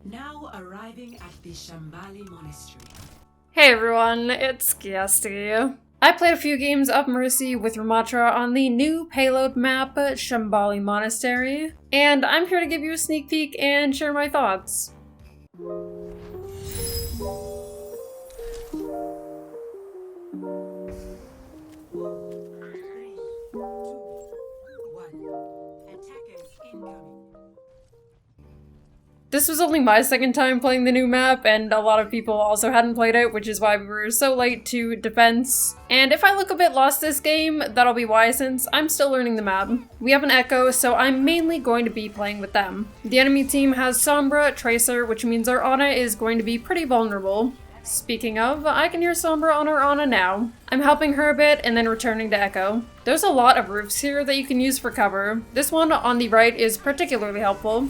Now arriving at the Shambali Monastery. Hey everyone, it's Skiesti. I played a few games of Mercy with Ramattra on the new payload map, Shambali Monastery, and I'm here to give you a sneak peek and share my thoughts. This was only my second time playing the new map, and a lot of people also hadn't played it, which is why we were so late to defense. And if I look a bit lost this game, that'll be why, since I'm still learning the map. We have an Echo, so I'm mainly going to be playing with them. The enemy team has Sombra, Tracer, which means our Ana is going to be pretty vulnerable. Speaking of, I can hear Sombra on our Ana now. I'm helping her a bit and then returning to Echo. There's a lot of roofs here that you can use for cover. This one on the right is particularly helpful.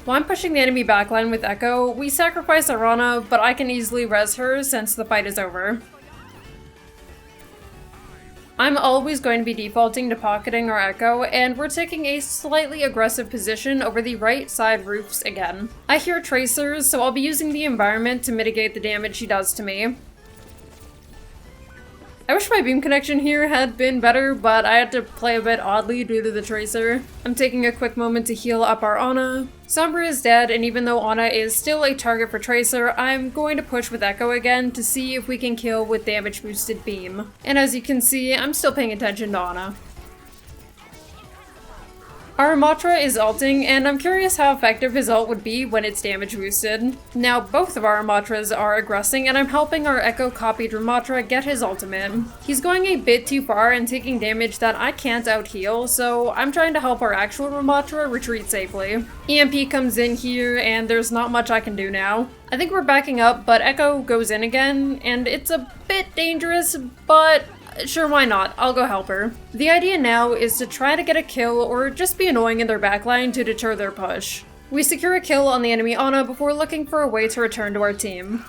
While I'm pushing the enemy backline with Echo, we sacrifice our Ana, but I can easily res her since the fight is over. I'm always going to be defaulting to pocketing our Echo, and we're taking a slightly aggressive position over the right side roofs again. I hear tracers, so I'll be using the environment to mitigate the damage she does to me. I wish my beam connection here had been better, but I had to play a bit oddly due to the tracer. I'm taking a quick moment to heal up our Ana. Sombra is dead, and even though Ana is still a target for Tracer, I'm going to push with Echo again to see if we can kill with damage boosted beam. And as you can see, I'm still paying attention to Ana. Our Ramattra is ulting, and I'm curious how effective his ult would be when it's damage boosted. Now, both of our Ramattras are aggressing, and I'm helping our Echo-copied Ramattra get his ultimate. He's going a bit too far and taking damage that I can't out-heal, so I'm trying to help our actual Ramattra retreat safely. EMP comes in here, and there's not much I can do now. I think we're backing up, but Echo goes in again, and it's a bit dangerous, but sure, why not? I'll go help her. The idea now is to try to get a kill or just be annoying in their backline to deter their push. We secure a kill on the enemy Ana before looking for a way to return to our team.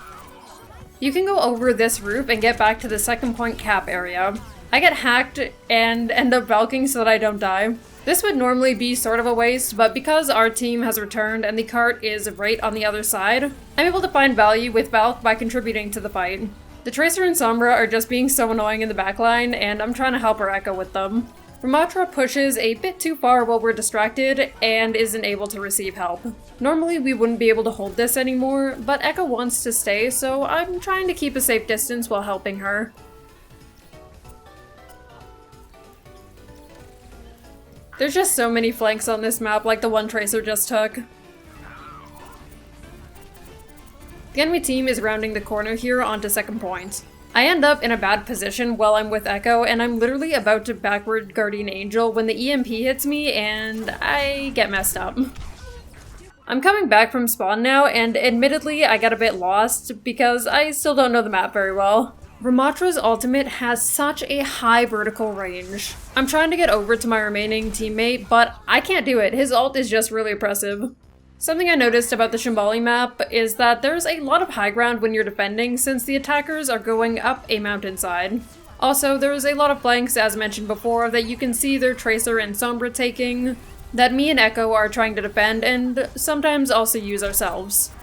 You can go over this roof and get back to the second point cap area. I get hacked and end up valking so that I don't die. This would normally be sort of a waste, but because our team has returned and the cart is right on the other side, I'm able to find value with Valk by contributing to the fight. The Tracer and Sombra are just being so annoying in the backline, and I'm trying to help our Echo with them. Ramattra pushes a bit too far while we're distracted and isn't able to receive help. Normally we wouldn't be able to hold this anymore, but Echo wants to stay, so I'm trying to keep a safe distance while helping her. There's just so many flanks on this map, like the one Tracer just took. The enemy team is rounding the corner here onto second point. I end up in a bad position while I'm with Echo, and I'm literally about to backward Guardian Angel when the EMP hits me and I get messed up. I'm coming back from spawn now, and admittedly I get a bit lost because I still don't know the map very well. Ramattra's ultimate has such a high vertical range. I'm trying to get over to my remaining teammate, but I can't do it. His ult is just really oppressive. Something I noticed about the Shambali map is that there's a lot of high ground when you're defending since the attackers are going up a mountainside. Also, there's a lot of flanks, as mentioned before, that you can see their Tracer and Sombra taking, that me and Echo are trying to defend and sometimes also use ourselves.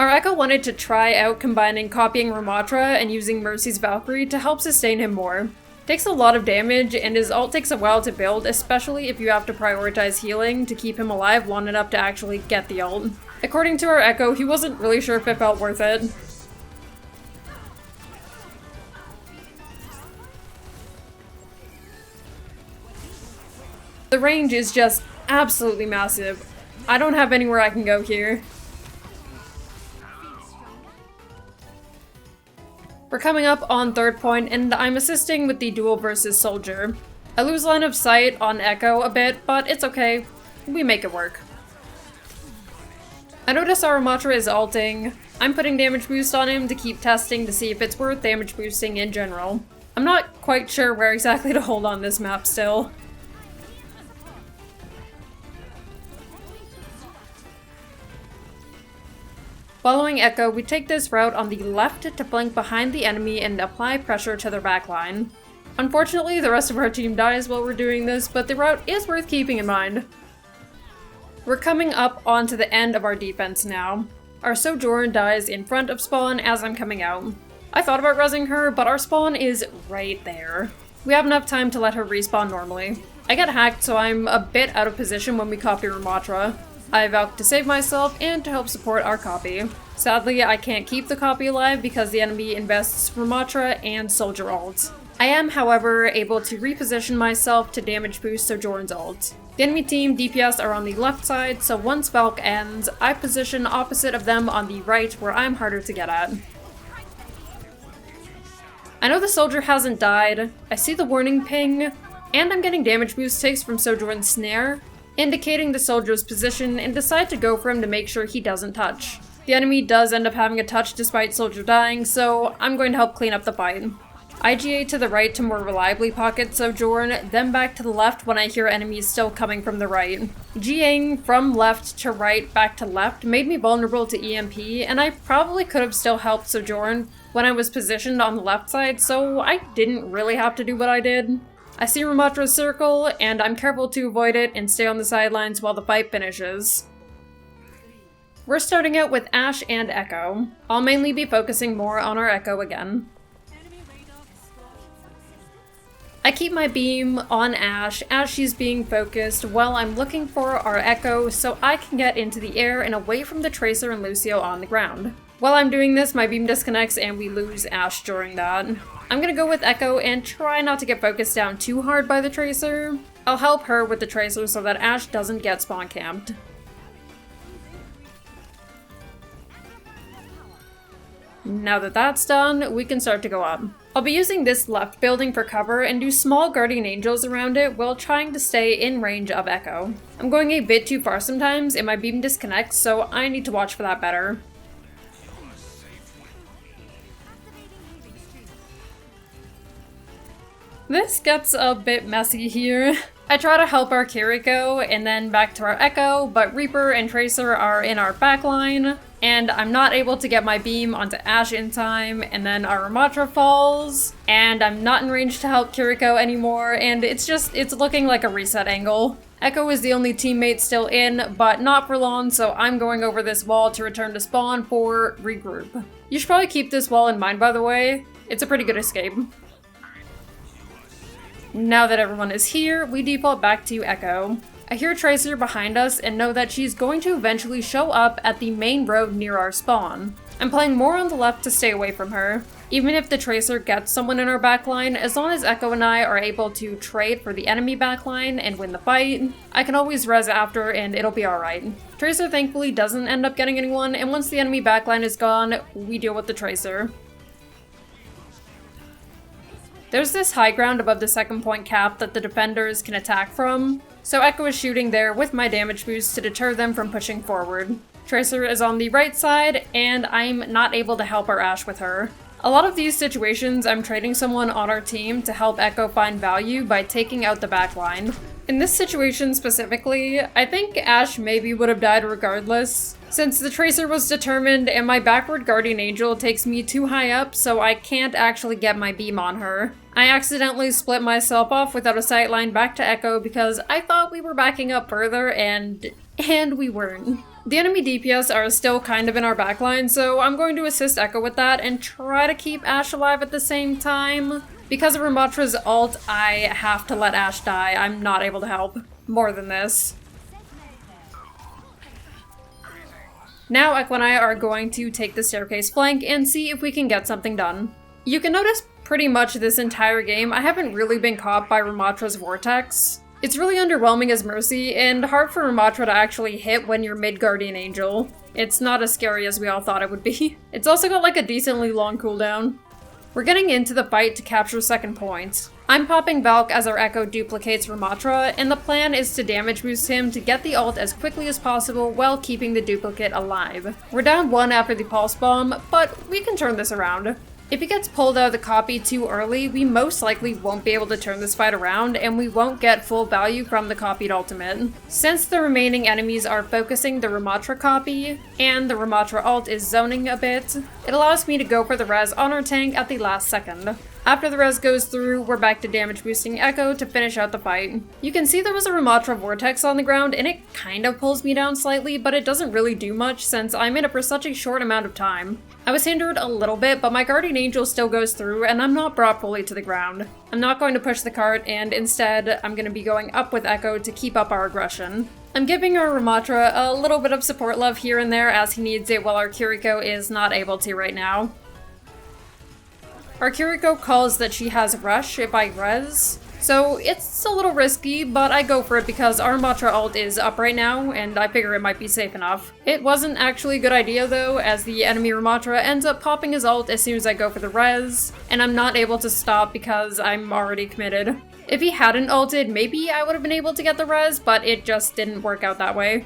Our Echo wanted to try out combining copying Ramattra and using Mercy's Valkyrie to help sustain him more. Takes a lot of damage, and his ult takes a while to build, especially if you have to prioritize healing to keep him alive long enough to actually get the ult. According to our Echo, he wasn't really sure if it felt worth it. The range is just absolutely massive. I don't have anywhere I can go here. We're coming up on third point, and I'm assisting with the duel versus soldier. I lose line of sight on Echo a bit, but it's okay. We make it work. I notice our Ramattra is ulting. I'm putting damage boost on him to keep testing to see if it's worth damage boosting in general. I'm not quite sure where exactly to hold on this map still. Following Echo, we take this route on the left to flank behind the enemy and apply pressure to their backline. Unfortunately, the rest of our team dies while we're doing this, but the route is worth keeping in mind. We're coming up onto the end of our defense now. Our Sojourn dies in front of spawn as I'm coming out. I thought about rezzing her, but our spawn is right there. We have enough time to let her respawn normally. I get hacked, so I'm a bit out of position when we copy Ramattra. I Valk to save myself and to help support our copy. Sadly, I can't keep the copy alive because the enemy invests Ramattra and Soldier ult. I am, however, able to reposition myself to damage boost Sojourn's ult. The enemy team DPS are on the left side, so once Valk ends, I position opposite of them on the right where I'm harder to get at. I know the soldier hasn't died, I see the warning ping, and I'm getting damage boost takes from Sojourn's snare, indicating the soldier's position, and decide to go for him to make sure he doesn't touch. The enemy does end up having a touch despite soldier dying, so I'm going to help clean up the fight. IGA to the right to more reliably pocket Sojourn, then back to the left when I hear enemies still coming from the right. GAing from left to right back to left made me vulnerable to EMP, and I probably could have still helped Sojourn when I was positioned on the left side, so I didn't really have to do what I did. I see Ramattra's circle, and I'm careful to avoid it and stay on the sidelines while the fight finishes. We're starting out with Ashe and Echo. I'll mainly be focusing more on our Echo again. I keep my beam on Ashe as she's being focused while I'm looking for our Echo so I can get into the air and away from the Tracer and Lucio on the ground. While I'm doing this, my beam disconnects and we lose Ashe during that. I'm gonna go with Echo and try not to get focused down too hard by the Tracer. I'll help her with the Tracer so that Ashe doesn't get spawn camped. Now that that's done, we can start to go up. I'll be using this left building for cover and do small guardian angels around it while trying to stay in range of Echo. I'm going a bit too far sometimes and my beam disconnects, so I need to watch for that better. This gets a bit messy here. I try to help our Kiriko and then back to our Echo, but Reaper and Tracer are in our backline, and I'm not able to get my beam onto Ashe in time, and then our Ramattra falls, and I'm not in range to help Kiriko anymore, and it's looking like a reset angle. Echo is the only teammate still in, but not for long, so I'm going over this wall to return to spawn for regroup. You should probably keep this wall in mind, by the way. It's a pretty good escape. Now that everyone is here, we default back to Echo. I hear Tracer behind us and know that she's going to eventually show up at the main road near our spawn. I'm playing more on the left to stay away from her. Even if the Tracer gets someone in our backline, as long as Echo and I are able to trade for the enemy backline and win the fight, I can always res after and it'll be alright. Tracer thankfully doesn't end up getting anyone, and once the enemy backline is gone, we deal with the Tracer. There's this high ground above the second point cap that the defenders can attack from, so Echo is shooting there with my damage boost to deter them from pushing forward. Tracer is on the right side, and I'm not able to help our Ashe with her. A lot of these situations, I'm trading someone on our team to help Echo find value by taking out the backline. In this situation specifically, I think Ashe maybe would have died regardless, since the Tracer was determined and my backward Guardian Angel takes me too high up, so I can't actually get my beam on her. I accidentally split myself off without a sightline back to Echo because I thought we were backing up further and we weren't. The enemy DPS are still kind of in our backline, so I'm going to assist Echo with that and try to keep Ashe alive at the same time. Because of Ramattra's ult, I have to let Ashe die. I'm not able to help more than this. Now Echo and I are going to take the staircase flank and see if we can get something done. You can notice pretty much this entire game, I haven't really been caught by Ramattra's vortex. It's really underwhelming as Mercy, and hard for Ramattra to actually hit when you're mid-Guardian Angel. It's not as scary as we all thought it would be. It's also got like a decently long cooldown. We're getting into the fight to capture second point. I'm popping Valk as our Echo duplicates Ramattra, and the plan is to damage boost him to get the ult as quickly as possible while keeping the duplicate alive. We're down 1 after the pulse bomb, but we can turn this around. If he gets pulled out of the copy too early, we most likely won't be able to turn this fight around, and we won't get full value from the copied ultimate. Since the remaining enemies are focusing the Ramattra copy, and the Ramattra ult is zoning a bit, it allows me to go for the res on our tank at the last second. After the res goes through, we're back to damage boosting Echo to finish out the fight. You can see there was a Ramattra vortex on the ground and it kind of pulls me down slightly, but it doesn't really do much since I'm in it for such a short amount of time. I was hindered a little bit, but my guardian angel still goes through and I'm not brought fully to the ground. I'm not going to push the cart and instead I'm going to be going up with Echo to keep up our aggression. I'm giving our Ramattra a little bit of support love here and there as he needs it while our Kiriko is not able to right now. Our Kiriko calls that she has Rush if I res, so it's a little risky, but I go for it because our Ramattra ult is up right now, and I figure it might be safe enough. It wasn't actually a good idea though, as the enemy Ramattra ends up popping his ult as soon as I go for the res, and I'm not able to stop because I'm already committed. If he hadn't ulted, maybe I would have been able to get the res, but it just didn't work out that way.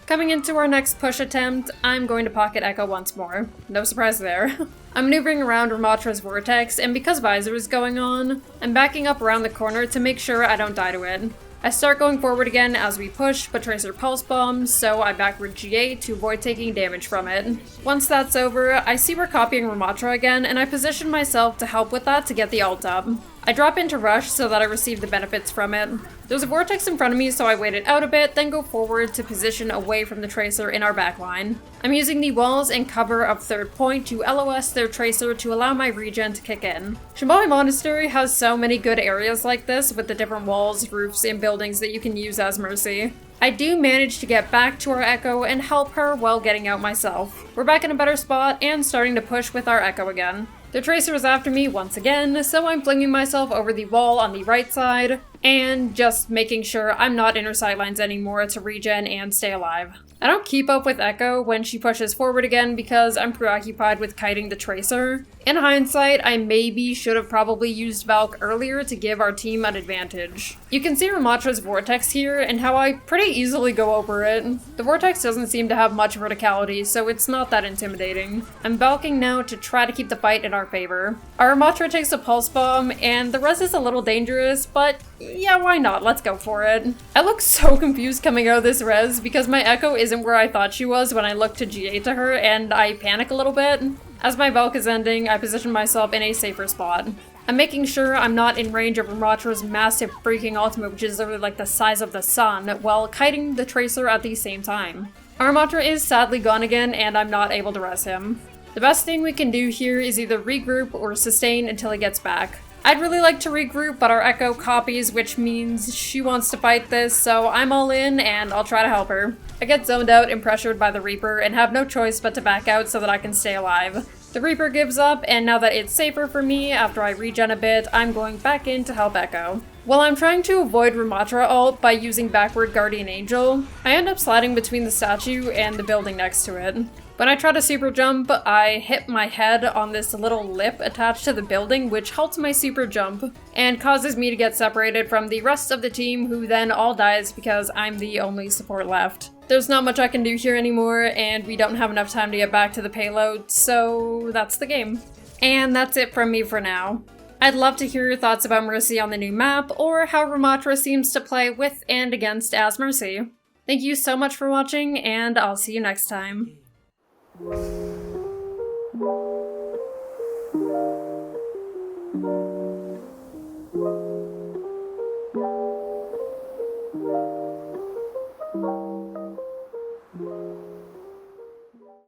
Coming into our next push attempt, I'm going to pocket Echo once more. No surprise there. I'm maneuvering around Ramattra's vortex, and because Visor is going on, I'm backing up around the corner to make sure I don't die to it. I start going forward again as we push, but Tracer pulse bombs, so I backward GA to avoid taking damage from it. Once that's over, I see we're copying Ramattra again, and I position myself to help with that to get the ult up. I drop into Rush so that I receive the benefits from it. There's a vortex in front of me, so I wait it out a bit, then go forward to position away from the Tracer in our backline. I'm using the walls and cover of third point to LOS their Tracer to allow my regen to kick in. Shambali Monastery has so many good areas like this with the different walls, roofs, and buildings that you can use as mercy. I do manage to get back to our Echo and help her while getting out myself. We're back in a better spot and starting to push with our Echo again. The Tracer is after me once again, so I'm flinging myself over the wall on the right side, and just making sure I'm not in her sightlines anymore to regen and stay alive. I don't keep up with Echo when she pushes forward again because I'm preoccupied with kiting the Tracer. In hindsight, I maybe should have probably used Valk earlier to give our team an advantage. You can see Ramattra's vortex here and how I pretty easily go over it. The vortex doesn't seem to have much verticality, so it's not that intimidating. I'm Valking now to try to keep the fight in our favor. Our Ramattra takes a pulse bomb, and the rest is a little dangerous, but yeah, why not? Let's go for it. I look so confused coming out of this res because my Echo isn't where I thought she was when I looked to GA to her, and I panic a little bit. As my Valk is ending, I position myself in a safer spot. I'm making sure I'm not in range of Ramattra's massive freaking ultimate, which is literally like the size of the sun, while kiting the Tracer at the same time. Our Ramattra is sadly gone again, and I'm not able to res him. The best thing we can do here is either regroup or sustain until he gets back. I'd really like to regroup, but our Echo copies, which means she wants to fight this, so I'm all in and I'll try to help her. I get zoned out and pressured by the Reaper and have no choice but to back out so that I can stay alive. The Reaper gives up, and now that it's safer for me after I regen a bit, I'm going back in to help Echo. While I'm trying to avoid Ramattra ult by using backward Guardian Angel, I end up sliding between the statue and the building next to it. When I try to super jump, I hit my head on this little lip attached to the building, which halts my super jump and causes me to get separated from the rest of the team, who then all dies because I'm the only support left. There's not much I can do here anymore, and we don't have enough time to get back to the payload, so that's the game. And that's it from me for now. I'd love to hear your thoughts about Mercy on the new map, or how Ramattra seems to play with and against as Mercy. Thank you so much for watching, and I'll see you next time. Thank you.